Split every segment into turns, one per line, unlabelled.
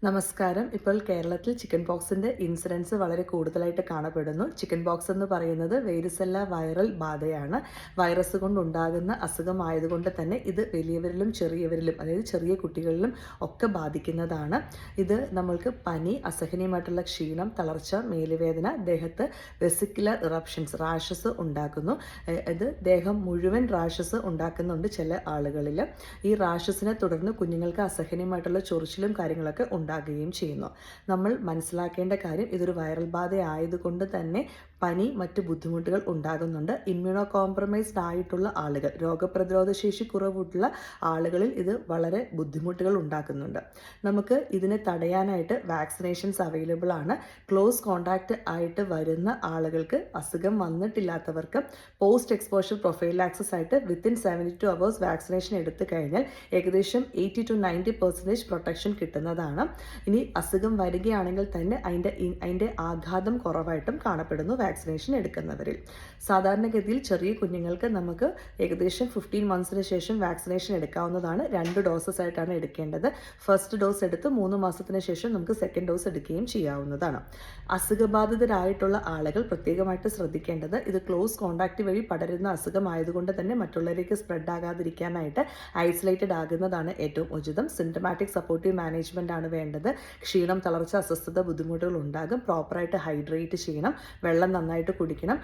നമസ്കാരം. ഇപ്പോൾ കേരളത്തിൽ ചിക്കൻ പോക്സിൻ്റെ ഇൻസിഡൻസ് വളരെ കൂടുതലായിട്ട് കാണപ്പെടുന്നു. ചിക്കൻ പോക്സ് എന്ന് പറയുന്നത് വേരിസെല്ല വൈറൽ ബാധയാണ്. വൈറസ് കൊണ്ടുണ്ടാകുന്ന അസുഖമായതുകൊണ്ട് തന്നെ ഇത് വലിയവരിലും ചെറിയവരിലും, അതായത് ചെറിയ കുട്ടികളിലും ഒക്കെ ബാധിക്കുന്നതാണ്. ഇത് നമ്മൾക്ക് പനി, അസഹനീയമായിട്ടുള്ള ക്ഷീണം, തളർച്ച, മേലുവേദന, ദേഹത്ത് വെസിക്കുലർ ഇറപ്ഷൻസ്, റാഷസ് ഉണ്ടാക്കുന്നു. ഇത് ദേഹം മുഴുവൻ റാഷസ് ഉണ്ടാക്കുന്നുണ്ട് ചില ആളുകളിൽ. ഈ റാഷസിനെ തുടർന്ന് കുഞ്ഞുങ്ങൾക്ക് അസഹനീയമായിട്ടുള്ള ചൊറിച്ചിലും കാര്യങ്ങളൊക്കെ ഉണ്ടാകുകയും ചെയ്യുന്നു. നമ്മൾ മനസ്സിലാക്കേണ്ട കാര്യം, ഇതൊരു വൈറൽ ബാധ ആയതുകൊണ്ട് തന്നെ പനി, മറ്റ് ബുദ്ധിമുട്ടുകൾ ഉണ്ടാകുന്നുണ്ട്. ഇമ്മ്യൂണോ കോംപ്രമൈസ്ഡ് ആയിട്ടുള്ള ആളുകൾ, രോഗപ്രതിരോധ ശേഷി കുറവുള്ള ആളുകളിൽ ഇത് വളരെ ബുദ്ധിമുട്ടുകൾ ഉണ്ടാക്കുന്നുണ്ട്. നമുക്ക് ഇതിനെ തടയാനായിട്ട് വാക്സിനേഷൻസ് അവൈലബിൾ ആണ്. ക്ലോസ് കോണ്ടാക്റ്റ് ആയിട്ട് വരുന്ന ആളുകൾക്ക്, അസുഖം വന്നിട്ടില്ലാത്തവർക്ക് പോസ്റ്റ് എക്സ്പോഷർ പ്രൊഫൈലാക്സിസ് ആയിട്ട് വിത്തിൻ 72 hours വാക്സിനേഷൻ എടുത്തു കഴിഞ്ഞാൽ ഏകദേശം 80 to 90% പ്രൊട്ടക്ഷൻ കിട്ടുന്നതാണ്. ഇനി അസുഖം വരികയാണെങ്കിൽ തന്നെ അതിൻ്റെ ആഘാതം കുറവായിട്ടും കാണപ്പെടുന്നു വാക്സിനേഷൻ എടുക്കുന്നവരിൽ. സാധാരണഗതിയിൽ ചെറിയ കുഞ്ഞുങ്ങൾക്ക് നമുക്ക് ഏകദേശം 15 monthsന് ശേഷം വാക്സിനേഷൻ എടുക്കാവുന്നതാണ്. 2 ഡോസസ് ആയിട്ടാണ് എടുക്കേണ്ടത്. ഫസ്റ്റ് ഡോസ് എടുത്ത് 3 മാസത്തിന് ശേഷം നമുക്ക് സെക്കൻഡ് ഡോസ് എടുക്കുകയും ചെയ്യാവുന്നതാണ്. അസുഖബാധിതരായിട്ടുള്ള ആളുകൾ പ്രത്യേകമായിട്ട് ശ്രദ്ധിക്കേണ്ടത്, ഇത് ക്ലോസ് കോണ്ടാക്ട് വഴി പടരുന്ന അസുഖമായതുകൊണ്ട് തന്നെ മറ്റുള്ളവരേക്ക് സ്പ്രെഡ് ആകാതിരിക്കാനായിട്ട് ഐസൊലേറ്റഡ് ആകുന്നതാണ് ഏറ്റവും ഉചിതം. സിംറ്റമാറ്റിക് സപ്പോർട്ടീവ് മാനേജ്മെൻ്റ് ആണ് വേണ്ടത്. ക്ഷീണം, തളർച്ച, അസ്വസ്ഥത, ബുദ്ധിമുട്ടുകൾ ഉണ്ടാകും. പ്രോപ്പറായിട്ട് ഹൈഡ്രേറ്റ് ചെയ്യണം, വെള്ളം നന്നായിട്ട് കുടിക്കണം.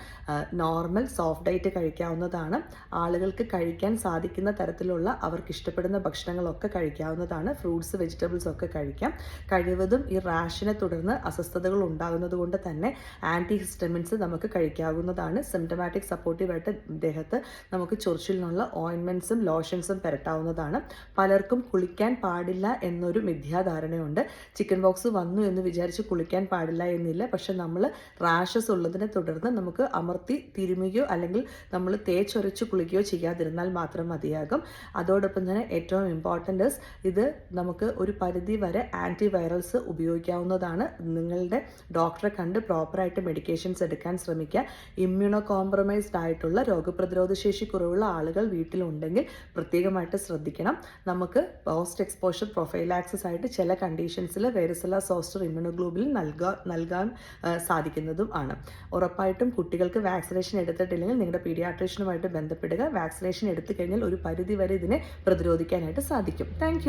നോർമൽ സോഫ്റ്റ് ഡയറ്റ് കഴിക്കാവുന്നതാണ്. ആളുകൾക്ക് കഴിക്കാൻ സാധിക്കുന്ന തരത്തിലുള്ള അവർക്ക് ഇഷ്ടപ്പെടുന്ന ഭക്ഷണങ്ങളൊക്കെ കഴിക്കാവുന്നതാണ്. ഫ്രൂട്ട്സ്, വെജിറ്റബിൾസ് ഒക്കെ കഴിക്കാം. കഴിവതും ഈ റാഷിനെ തുടർന്ന് അസ്വസ്ഥതകൾ ഉണ്ടാകുന്നത് കൊണ്ട് തന്നെ ആൻറ്റി ഹിസ്റ്റമിൻസ് നമുക്ക് കഴിക്കാവുന്നതാണ്. സിംറ്റമാറ്റിക് സപ്പോർട്ടീവായിട്ട് ദേഹത്ത് നമുക്ക് ചൊറിച്ചിലിനുള്ള ഓയിൻമെൻറ്റ്സും ലോഷൻസും പുരട്ടാവുന്നതാണ്. പലർക്കും കുളിക്കാൻ പാടില്ല എന്നൊരു മിഥ്യാധാരണയുണ്ട്. ചിക്കൻ ബോക്സ് വന്നു എന്ന് വിചാരിച്ച് കുളിക്കാൻ പാടില്ല എന്നില്ല. പക്ഷെ നമ്മൾ റാഷസ് ഉള്ളതിനെ തുടർന്ന് നമുക്ക് അമർത്തി തിരുമുകയോ അല്ലെങ്കിൽ നമ്മൾ തേച്ചൊരച്ച് കുളിക്കുകയോ ചെയ്യാതിരുന്നാൽ മാത്രം മതിയാകും. അതോടൊപ്പം തന്നെ ഏറ്റവും ഇമ്പോർട്ടൻ്റ് ഇത് നമുക്ക് ഒരു പരിധി വരെ ആൻറ്റിവൈറൽസ് ഉപയോഗിക്കാവുന്നതാണ്. നിങ്ങളുടെ ഡോക്ടറെ കണ്ട് പ്രോപ്പറായിട്ട് മെഡിക്കേഷൻസ് എടുക്കാൻ ശ്രമിക്കുക. ഇമ്മ്യൂണോ കോംപ്രമൈസ്ഡ് ആയിട്ടുള്ള രോഗപ്രതിരോധ ശേഷി കുറവുള്ള ആളുകൾ വീട്ടിലുണ്ടെങ്കിൽ പ്രത്യേകമായിട്ട് ശ്രദ്ധിക്കണം. നമുക്ക് പോസ്റ്റ് എക്സ്പോഷർ പ്രൊഫൈലാക്സിസ് ആയിട്ട് ചില കണ്ടീഷൻസിൽ വേരിസെല്ല സോസ്റ്റർ ഇമ്മ്യൂണോഗ്ലോബുലിൻ നൽകാൻ സാധിക്കുന്നതും ആണ്. ഉറപ്പായിട്ടും കുട്ടികൾക്ക് വാക്സിനേഷൻ എടുത്തിട്ടില്ലെങ്കിൽ നിങ്ങളുടെ പീഡിയാട്രീഷ്യനുമായിട്ട് ബന്ധപ്പെടുക. വാക്സിനേഷൻ എടുത്തു കഴിഞ്ഞാൽ ഒരു പരിധി വരെ ഇതിനെ പ്രതിരോധിക്കാനായിട്ട് സാധിക്കും. താങ്ക്